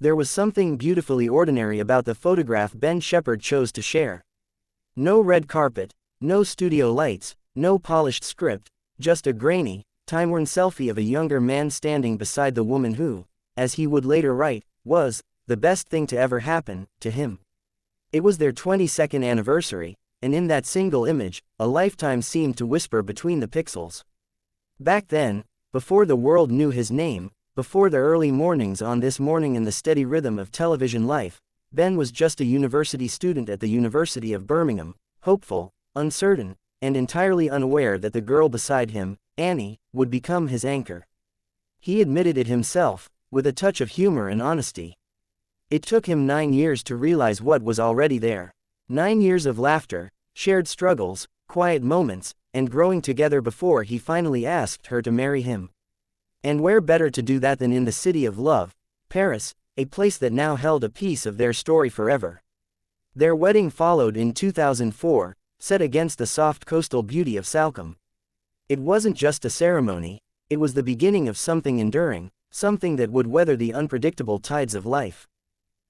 There was something beautifully ordinary about the photograph Ben Shephard chose to share. No red carpet, no studio lights, no polished script, just a grainy, time-worn selfie of a younger man standing beside the woman who, as he would later write, was the best thing to ever happen to him. It was their 22nd anniversary, and in that single image, a lifetime seemed to whisper between the pixels. Back then, before the world knew his name, before the early mornings on this morning in the steady rhythm of television life, Ben was just a university student at the University of Birmingham, hopeful, uncertain, and entirely unaware that the girl beside him, Annie, would become his anchor. He admitted it himself, with a touch of humor and honesty. It took him 9 years to realize what was already there. 9 years of laughter, shared struggles, quiet moments, and growing together before he finally asked her to marry him. And where better to do that than in the city of love, Paris, a place that now held a piece of their story forever. Their wedding followed in 2004, set against the soft coastal beauty of Salcombe. It wasn't just a ceremony, it was the beginning of something enduring, something that would weather the unpredictable tides of life.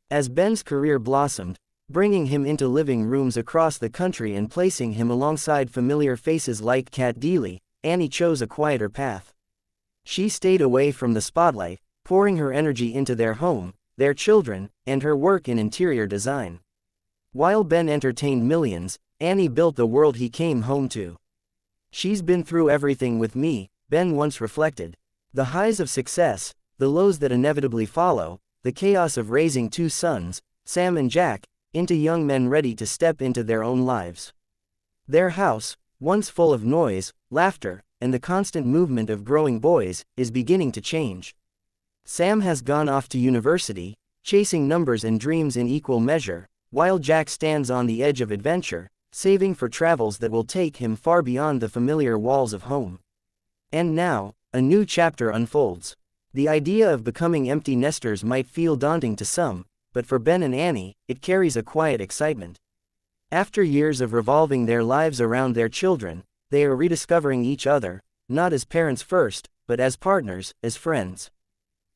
As Ben's career blossomed, bringing him into living rooms across the country and placing him alongside familiar faces like Kat Deely, Annie chose a quieter path. She stayed away from the spotlight, pouring her energy into their home, their children, and her work in interior design. While Ben entertained millions, Annie built the world he came home to. "She's been through everything with me," Ben once reflected. "The highs of success, the lows that inevitably follow, the chaos of raising 2 sons, Sam and Jack, into young men ready to step into their own lives. Their house, once full of noise, laughter, and the constant movement of growing boys, is beginning to change. Sam has gone off to university, chasing numbers and dreams in equal measure, while Jack stands on the edge of adventure, saving for travels that will take him far beyond the familiar walls of home. And now, a new chapter unfolds. The idea of becoming empty nesters might feel daunting to some, but for Ben and Annie, it carries a quiet excitement. After years of revolving their lives around their children, they are rediscovering each other, not as parents first, but as partners, as friends.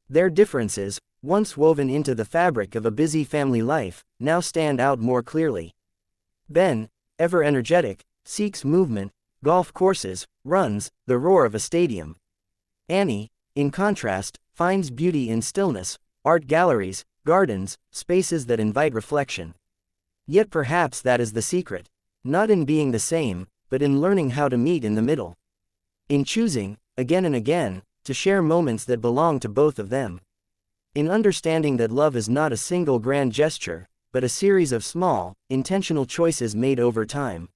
Their differences, once woven into the fabric of a busy family life, now stand out more clearly. Ben, ever energetic, seeks movement, golf courses, runs, the roar of a stadium. Annie, in contrast, finds beauty in stillness, art galleries, gardens, spaces that invite reflection. Yet perhaps that is the secret. Not in being the same, but in learning how to meet in the middle. In choosing, again and again, to share moments that belong to both of them. In understanding that love is not a single grand gesture, but a series of small, intentional choices made over time.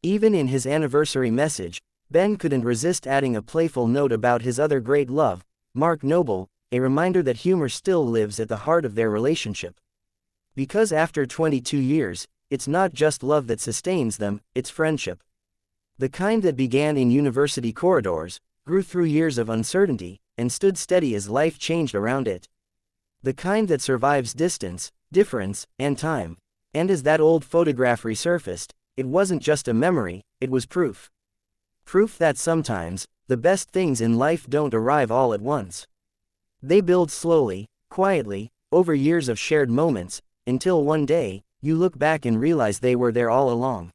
Even in his anniversary message, Ben couldn't resist adding a playful note about his other great love, Mark Noble, a reminder that humor still lives at the heart of their relationship. Because after 22 years, it's not just love that sustains them, it's friendship. The kind that began in university corridors, grew through years of uncertainty, and stood steady as life changed around it. The kind that survives distance, difference, and time. And as that old photograph resurfaced, it wasn't just a memory, it was proof. Proof that sometimes, the best things in life don't arrive all at once. They build slowly, quietly, over years of shared moments, until one day, you look back and realize they were there all along.